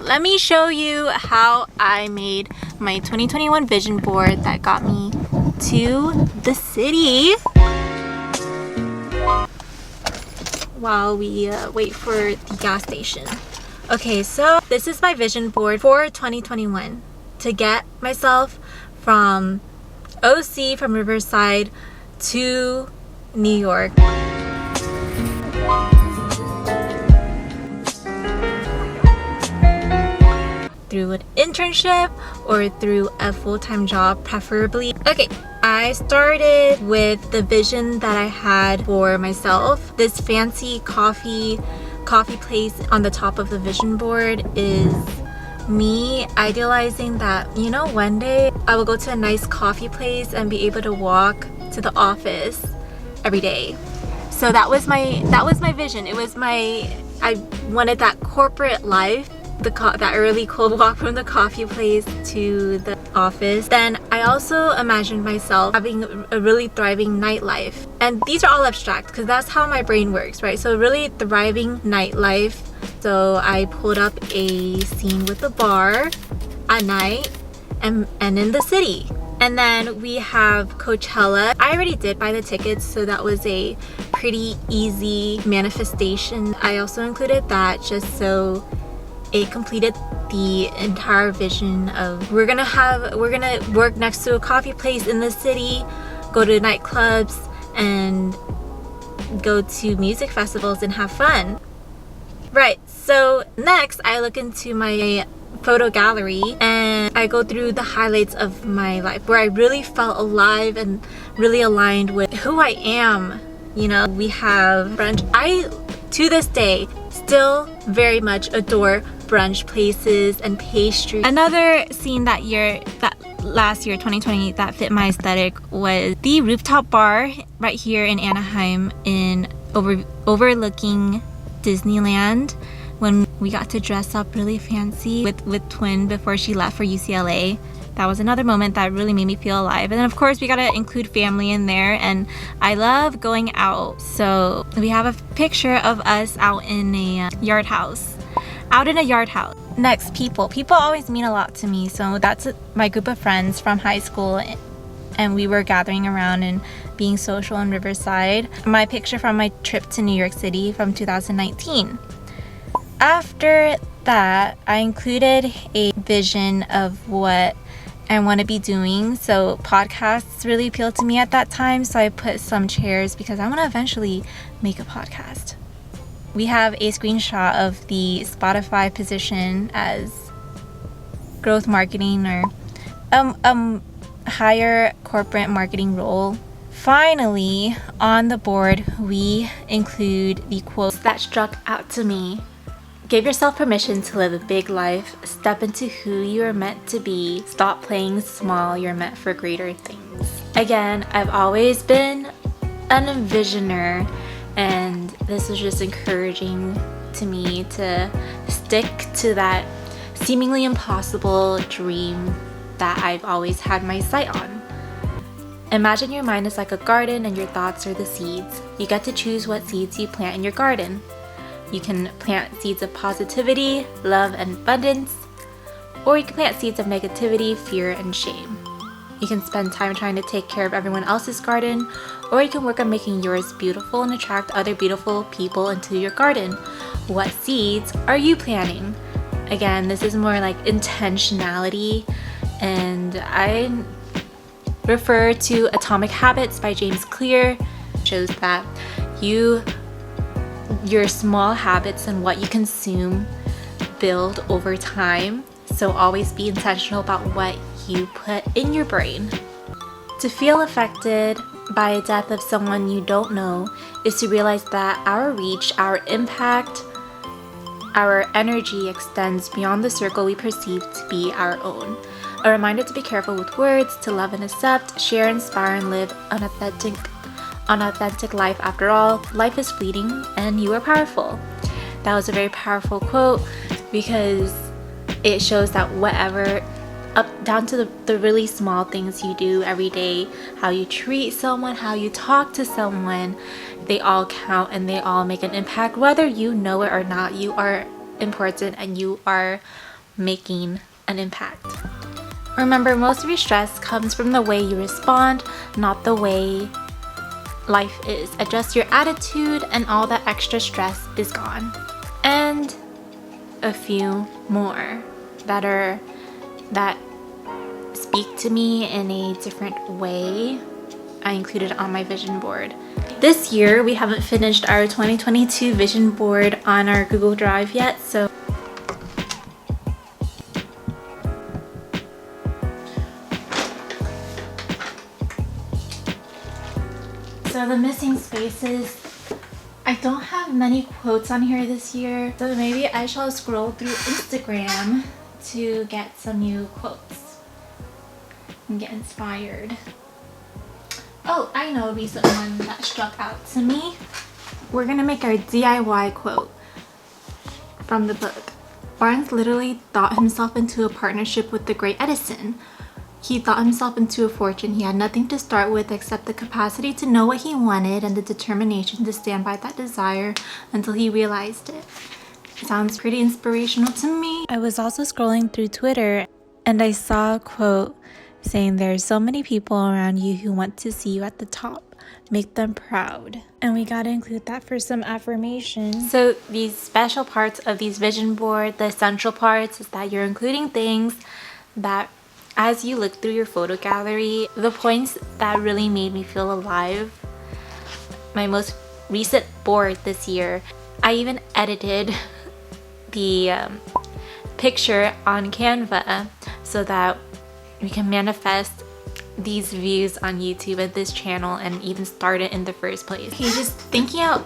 Let me show you how I made my 2021 vision board that got me to the city while we wait for the gas station. Okay, so this is my vision board for 2021 to get myself from OC, from Riverside to New York. Through an internship or through a full-time job, preferably. Okay, I started with the vision that I had for myself. This fancy coffee place on the top of the vision board is me idealizing that, you know, one day I will go to a nice coffee place and be able to walk to the office every day. So that was my vision. It was I wanted that corporate life, that early cold walk from the coffee place to the office. Then I also imagined myself having a really thriving nightlife. And these are all abstract because that's how my brain works, right? So really thriving nightlife. So I pulled up a scene with a bar at night and in the city. And then we have Coachella. I already did buy the tickets, so that was a pretty easy manifestation. I also included that just so it completed the entire vision of we're gonna work next to a coffee place in the city, go to nightclubs, and go to music festivals and have fun. Right, so next I look into my photo gallery and I go through the highlights of my life where I really felt alive and really aligned with who I am. You know, we have brunch. I, to this day, still very much adore brunch places and pastry. Another scene that last year 2020 that fit my aesthetic was the rooftop bar right here in Anaheim overlooking Disneyland, when we got to dress up really fancy with Twin before she left for UCLA. That was another moment that really made me feel alive. And then of course we gotta include family in there, and I love going out. So we have a picture of us out in a yard house. Next, people always mean a lot to me. So that's my group of friends from high school, and we were gathering around and being social in Riverside. My picture from my trip to New York City from 2019. After that, I included a vision of what I want to be doing. So podcasts really appealed to me at that time, so I put some chairs because I want to eventually make a podcast. We have a screenshot of the Spotify position as growth marketing or higher corporate marketing role. Finally, on the board, we include the quotes that struck out to me. Give yourself permission to live a big life. Step into who you are meant to be. Stop playing small. You're meant for greater things. Again, I've always been an envisioner, and this is just encouraging to me to stick to that seemingly impossible dream that I've always had my sight on. Imagine your mind is like a garden and your thoughts are the seeds. You get to choose what seeds you plant in your garden. You can plant seeds of positivity, love, and abundance, or you can plant seeds of negativity, fear, and shame. You can spend time trying to take care of everyone else's garden, or you can work on making yours beautiful and attract other beautiful people into your garden. What seeds are you planting? Again, this is more like intentionality, and I refer to Atomic Habits by James Clear. It shows that your small habits and what you consume build over time. So always be intentional about what you put in your brain. To feel affected by a death of someone you don't know is to realize that our reach, our impact, our energy extends beyond the circle we perceive to be our own. A reminder to be careful with words, to love and accept, share, inspire, and live an authentic life. After all, life is fleeting and you are powerful. That was a very powerful quote because it shows that whatever, up down to the really small things you do every day, how you treat someone, how you talk to someone, they all count and they all make an impact. Whether you know it or not, you are important and you are making an impact. Remember, most of your stress comes from the way you respond, not the way life is. Adjust your attitude and all that extra stress is gone. And a few more that speak to me in a different way, I included on my vision board. This year, we haven't finished our 2022 vision board on our Google Drive yet, so the missing spaces, I don't have many quotes on here this year, so maybe I shall scroll through Instagram to get some new quotes and get inspired. Oh, I know a recent one that struck out to me. We're gonna make our DIY quote from the book. Barnes literally thought himself into a partnership with the great Edison. He thought himself into a fortune. He had nothing to start with except the capacity to know what he wanted and the determination to stand by that desire until he realized it. Sounds pretty inspirational to me. I was also scrolling through Twitter and I saw a quote saying there's so many people around you who want to see you at the top. Make them proud. And we gotta include that for some affirmations. So these special parts of these vision board, the essential parts, is that you're including things that as you look through your photo gallery, the points that really made me feel alive. My most recent board this year, I even edited the picture on Canva so that we can manifest these views on YouTube and this channel and even start it in the first place. Okay, just thinking out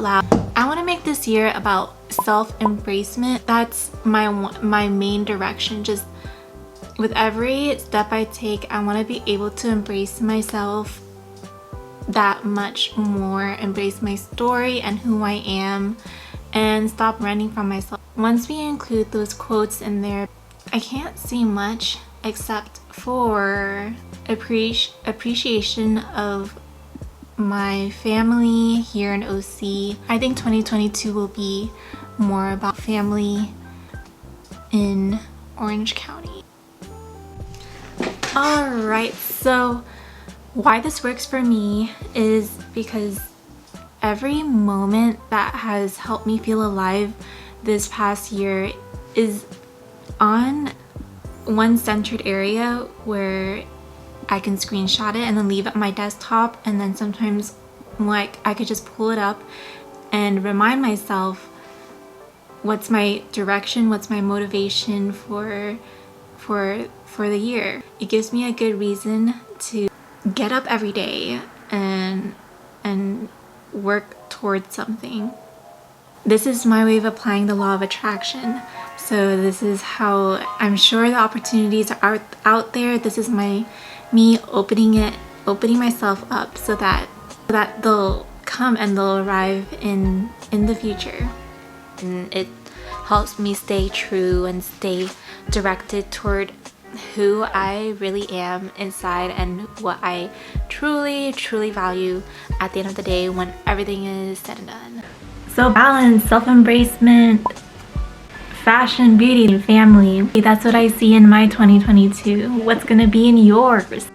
loud, I want to make this year about self-embracement. That's my main direction. Just with every step I take, I want to be able to embrace myself that much more, embrace my story and who I am, and stop running from myself. Once we include those quotes in there, I can't see much except for appreciation of my family here in OC. I think 2022 will be more about family in Orange County. Alright, so why this works for me is because every moment that has helped me feel alive this past year is on one centered area where I can screenshot it and then leave it on my desktop, and then sometimes like I could just pull it up and remind myself what's my direction, what's my motivation for the year. It gives me a good reason to get up every day and work towards something. This is my way of applying the law of attraction. So this is how I'm sure the opportunities are out there. This is me opening myself up so that they'll come and they'll arrive in the future. And it helps me stay true and stay directed toward who I really am inside and what I truly value at the end of the day when everything is said and done. So balance, self-embracement, fashion, beauty, and family. That's what I see in my 2022. What's gonna be in yours?